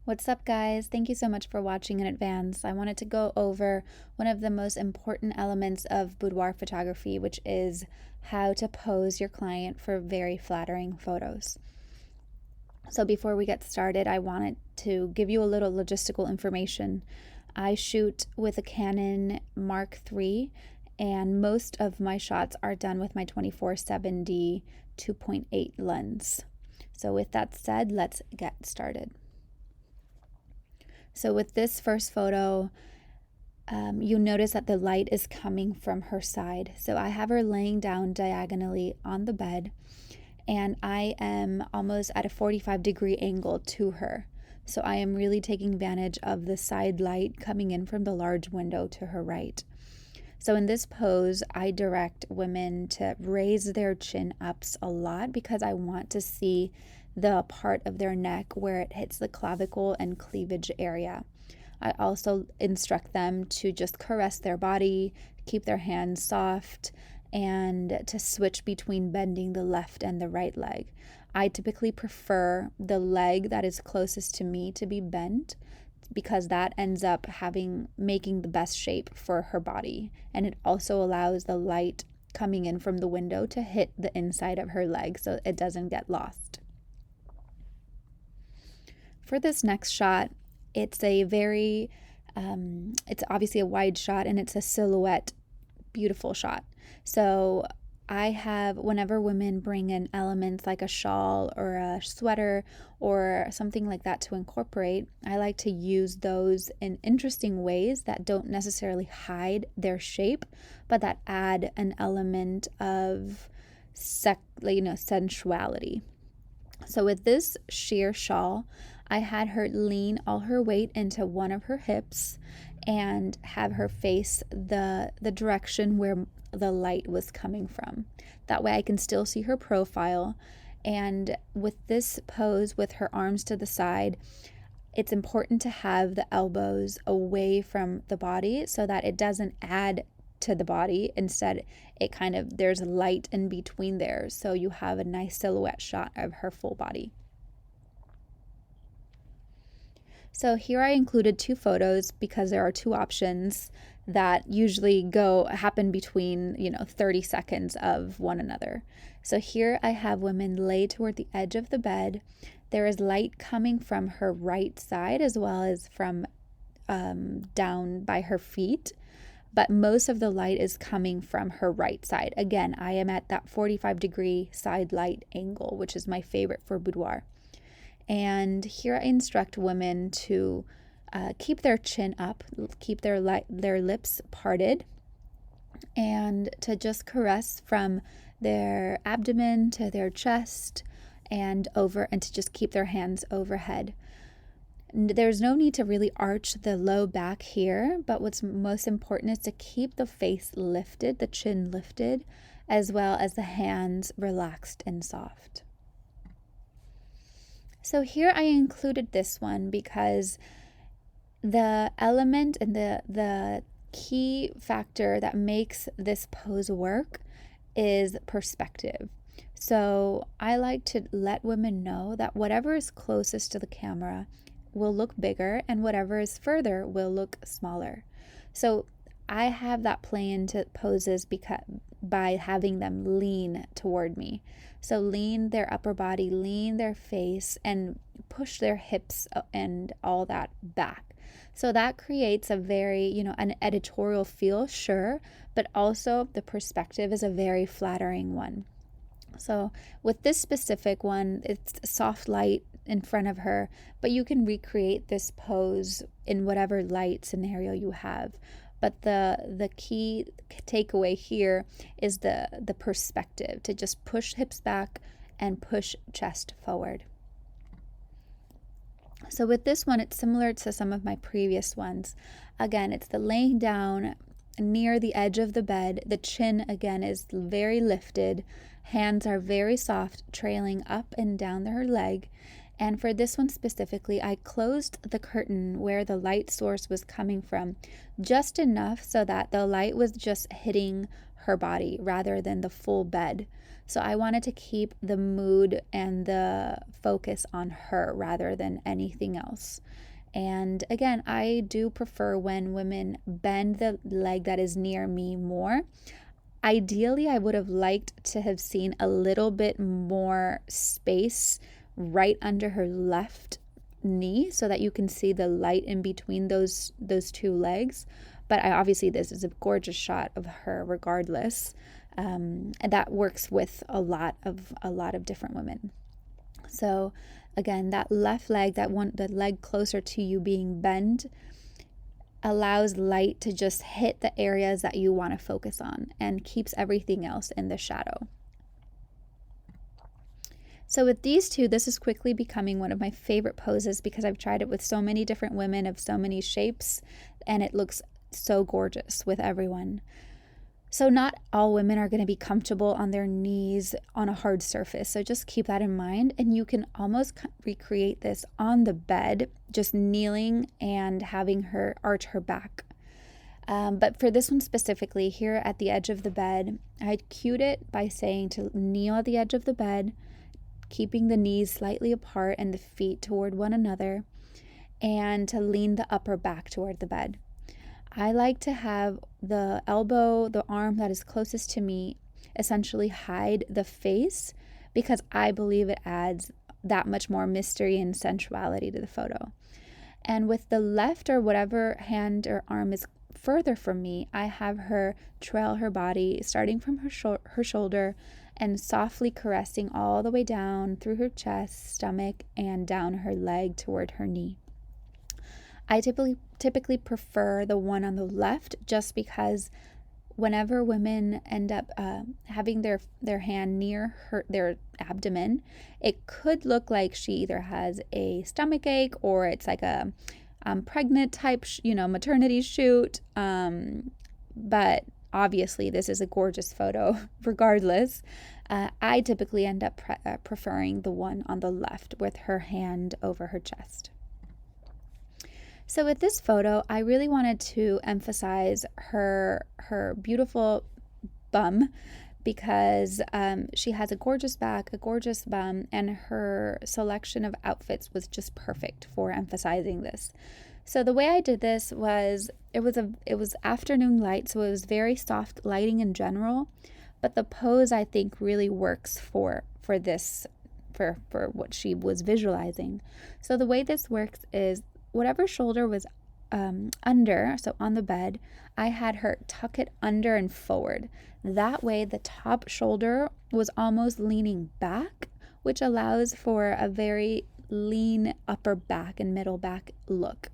What's up, guys? Thank you so much for watching in advance. I wanted to go over one of the most important elements of boudoir photography, which is how to pose your client for very flattering photos. So before we get started, I wanted to give you a little logistical information. I shoot with a Canon Mark III, and most of my shots are done with my 24-7D 2.8 lens. So with that said, let's get started. So with this first photo, you notice that the light is coming from her side. So I have her laying down diagonally on the bed, and I am almost at a 45-degree angle to her. So I am really taking advantage of the side light coming in from the large window to her right. So in this pose, I direct women to raise their chin ups a lot because I want to see the part of their neck where it hits the clavicle and cleavage area. I also instruct them to just caress their body, keep their hands soft, and to switch between bending the left and the right leg. I typically prefer the leg that is closest to me to be bent because that ends up making the best shape for her body, and it also allows the light coming in from the window to hit the inside of her leg so it doesn't get lost. For this next shot, it's it's obviously a wide shot, and it's a silhouette, beautiful shot. So I have, whenever women bring in elements like a shawl or a sweater or something like that to incorporate, I like to use those in interesting ways that don't necessarily hide their shape, but that add an element of sensuality. So with this sheer shawl, I had her lean all her weight into one of her hips and have her face the direction where the light was coming from. That way I can still see her profile. And with this pose, with her arms to the side, it's important to have the elbows away from the body so that it doesn't add to the body. Instead, there's light in between there, so you have a nice silhouette shot of her full body. So here I included two photos because there are two options that usually happen between 30 seconds of one another. So here I have women lay toward the edge of the bed. There is light coming from her right side as well as from down by her feet, but most of the light is coming from her right side. Again, I am at that 45-degree side light angle, which is my favorite for boudoir. And here I instruct women to keep their chin up, keep their lips parted, and to just caress from their abdomen to their chest and to just keep their hands overhead. There's no need to really arch the low back here, but what's most important is to keep the face lifted, the chin lifted, as well as the hands relaxed and soft. So here I included this one because the element and the key factor that makes this pose work is perspective. So I like to let women know that whatever is closest to the camera will look bigger and whatever is further will look smaller. So I have that play into poses by having them lean toward me. So lean their upper body, lean their face, and push their hips and all that back. So that creates a very, an editorial feel, sure, but also the perspective is a very flattering one. So with this specific one, it's soft light in front of her, but you can recreate this pose in whatever light scenario you have. But the key takeaway here is the perspective, to just push hips back and push chest forward. So with this one, it's similar to some of my previous ones. Again, it's the laying down near the edge of the bed. The chin, again, is very lifted. Hands are very soft, trailing up and down her leg. And for this one specifically, I closed the curtain where the light source was coming from just enough so that the light was just hitting her body rather than the full bed. So I wanted to keep the mood and the focus on her rather than anything else. And again, I do prefer when women bend the leg that is near me more. Ideally, I would have liked to have seen a little bit more space right under her left knee so that you can see the light in between those two legs. But obviously this is a gorgeous shot of her regardless. And that works with a lot of different women. So again, that left leg, the leg closer to you being bent, allows light to just hit the areas that you want to focus on and keeps everything else in the shadow. So with these two, this is quickly becoming one of my favorite poses because I've tried it with so many different women of so many shapes, and it looks so gorgeous with everyone. So not all women are going to be comfortable on their knees on a hard surface. So just keep that in mind. And you can almost recreate this on the bed, just kneeling and having her arch her back. But for this one specifically, here at the edge of the bed, I cued it by saying to kneel at the edge of the bed, keeping the knees slightly apart and the feet toward one another, and to lean the upper back toward the bed. I like to have the elbow, the arm that is closest to me, essentially hide the face because I believe it adds that much more mystery and sensuality to the photo. And with the left or whatever hand or arm is further from me, I have her trail her body, starting from her shoulder and softly caressing all the way down through her chest, stomach, and down her leg toward her knee. I typically prefer the one on the left just because whenever women end up having their hand near their abdomen, it could look like she either has a stomach ache or it's like a pregnant type, maternity shoot. But obviously, this is a gorgeous photo regardless. I typically end up preferring the one on the left with her hand over her chest. So with this photo, I really wanted to emphasize her beautiful bum because she has a gorgeous back, a gorgeous bum, and her selection of outfits was just perfect for emphasizing this. So the way I did this was it was afternoon light, so it was very soft lighting in general, but the pose I think really works for what she was visualizing. So the way this works is whatever shoulder was under, so on the bed, I had her tuck it under and forward. That way the top shoulder was almost leaning back, which allows for a very lean upper back and middle back look.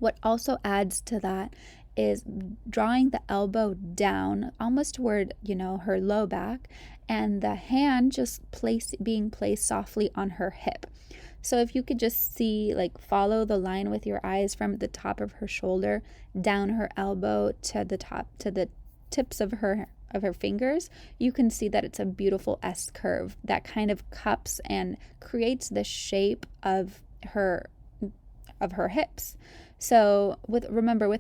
What also adds to that is drawing the elbow down almost toward, her low back, and the hand just being placed softly on her hip. So if you could just see, follow the line with your eyes from the top of her shoulder down her elbow to the tips of her fingers, you can see that it's a beautiful S curve that kind of cups and creates the shape of her hips. So with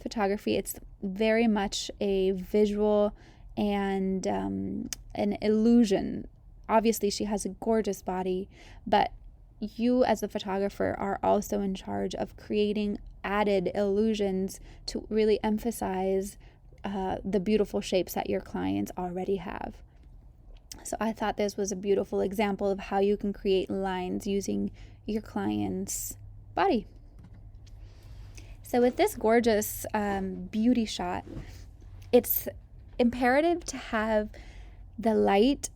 photography, it's very much a visual and an illusion. Obviously, she has a gorgeous body, but you as a photographer are also in charge of creating added illusions to really emphasize the beautiful shapes that your clients already have. So I thought this was a beautiful example of how you can create lines using your client's body. So with this gorgeous beauty shot, it's imperative to have the light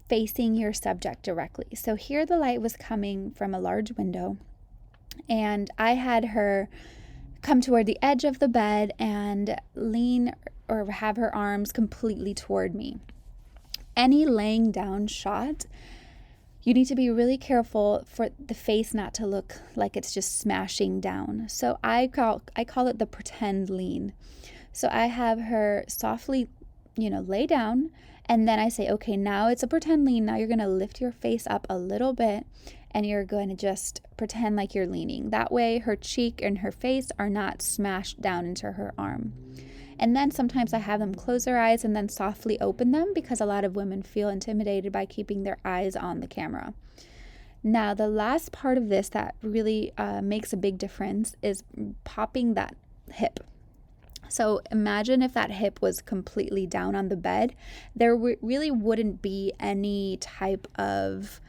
facing your subject directly. So here the light was coming from a large window, and I had her come toward the edge of the bed and lean or have her arms completely toward me. Any laying down shot, you need to be really careful for the face not to look like it's just smashing down. So I call it the pretend lean. So I have her softly, lay down, and then I say, okay, now it's a pretend lean. Now you're going to lift your face up a little bit, and you're going to just pretend like you're leaning. That way her cheek and her face are not smashed down into her arm. And then sometimes I have them close their eyes and then softly open them, because a lot of women feel intimidated by keeping their eyes on the camera. Now, the last part of this that really makes a big difference is popping that hip. So imagine if that hip was completely down on the bed, there really wouldn't be any type of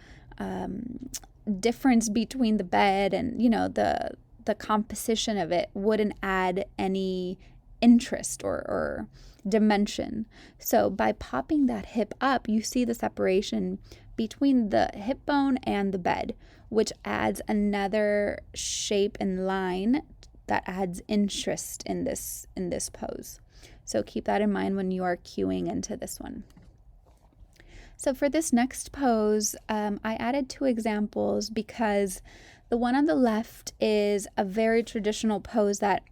difference between the bed, and the composition of it wouldn't add any interest or dimension. So by popping that hip up, you see the separation between the hip bone and the bed, which adds another shape and line that adds interest in this pose. So keep that in mind when you are cueing into this one. So for this next pose, I added 2 examples because the one on the left is a very traditional pose that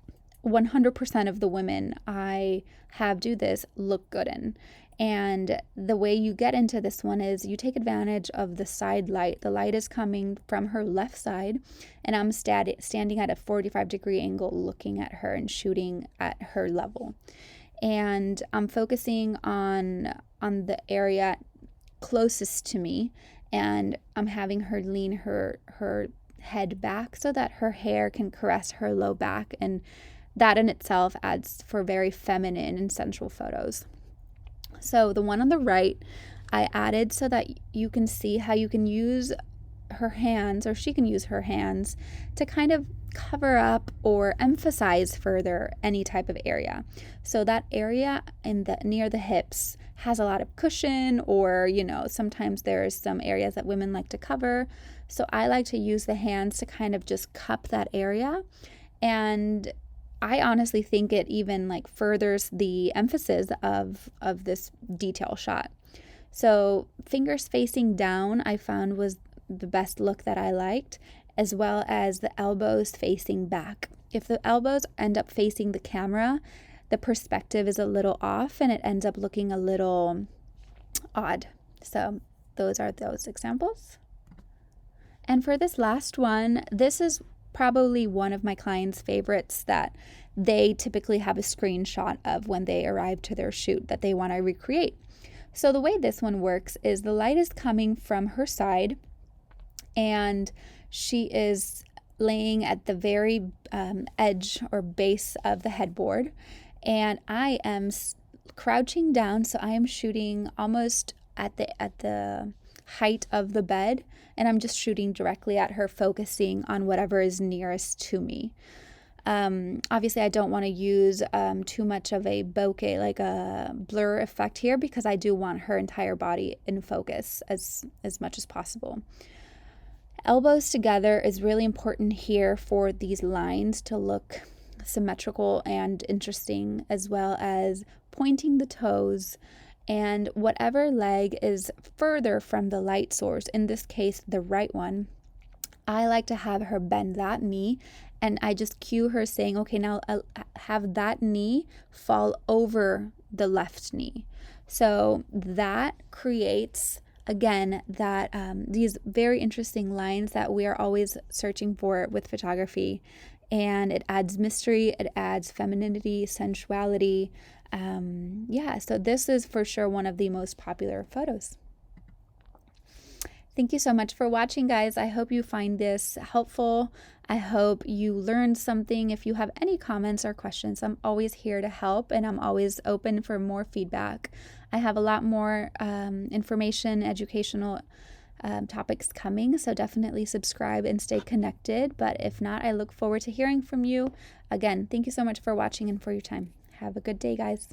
100% of the women I have do this look good in. And the way you get into this one is you take advantage of the side light. The light is coming from her left side, and I'm standing at a 45-degree angle looking at her and shooting at her level. And I'm focusing on the area closest to me, and I'm having her lean her head back so that her hair can caress her low back, and that in itself adds for very feminine and sensual photos. So the one on the right, I added so that you can see how you can use her hands, or she can use her hands, to kind of cover up or emphasize further any type of area. So that area near the hips has a lot of cushion, or sometimes there's some areas that women like to cover. So I like to use the hands to kind of just cup that area, and I honestly think it even furthers the emphasis of this detail shot. So fingers facing down, I found was the best look that I liked, as well as the elbows facing back. If the elbows end up facing the camera, the perspective is a little off and it ends up looking a little odd. So those are those examples. And for this last one, this is probably one of my clients' favorites that they typically have a screenshot of when they arrive to their shoot that they want to recreate. So the way this one works is the light is coming from her side, and she is laying at the very edge or base of the headboard, and I am crouching down, so I am shooting almost at the height of the bed, and I'm just shooting directly at her, focusing on whatever is nearest to me. Obviously, I don't want to use too much of a bokeh, like a blur effect here, because I do want her entire body in focus as much as possible. Elbows together is really important here for these lines to look symmetrical and interesting, as well as pointing the toes, and whatever leg is further from the light source, in this case the right one, I like to have her bend that knee, and I just cue her saying, okay, now have that knee fall over the left knee. So that creates, again, that these very interesting lines that we are always searching for with photography, and it adds mystery, it adds femininity, sensuality. So this is for sure one of the most popular photos. Thank you so much for watching, guys. I hope you find this helpful. I hope you learned something. If you have any comments or questions, I'm always here to help, and I'm always open for more feedback. I have a lot more information, educational topics coming, so definitely subscribe and stay connected. But if not, I look forward to hearing from you. Again, thank you so much for watching and for your time. Have a good day, guys.